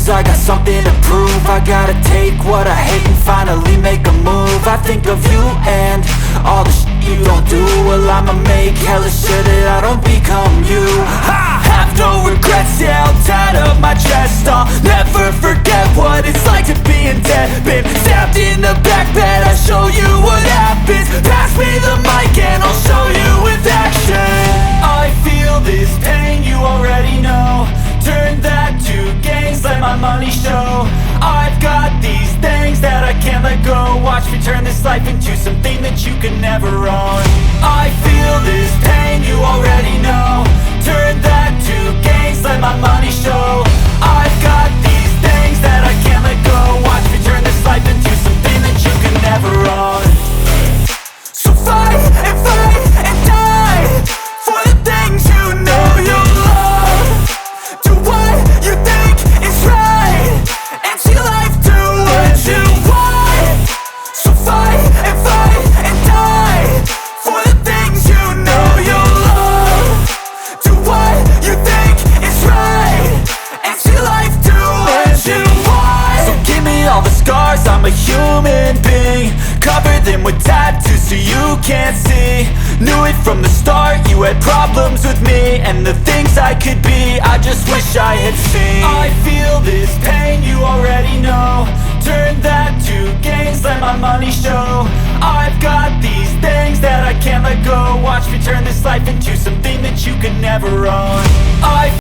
lose, I got something to prove. I gotta take what I hate and finally make a move. I think of you and all the shit you don't do. Well, I'ma make hella sure that I don't become you. I have no regrets, yeah, I'll tie up my chest. I'll never forget what it's like to be in debt. Been stabbed in the back bed, I'll show you what happens. Pass me the mic and I'll show you with action. I feel this pain, you already know. Turn that to gains, let my money show. I've got these things that I can't let go. Watch me turn this life into something that you can never own. I feel this pain, you already know. Turn that to gains, let my money show. I've got these things that I can't let go. Watch me turn this life into something that you can never own. So fight and die for the things you know you love. Do what you think is right and see life do what you want. So fight and die for the things you know you love. Do what you think is right and see life do what you want. So give me all the scars, I'm a human being. Cover them with tattoos so you can't see. Knew it from the start, you had problems with me and the things I could be, I just wish I had seen. I feel this pain, you already know. Turn that to gains, let my money show. I've got these things that I can't let go. Watch me turn this life into something that you can never own.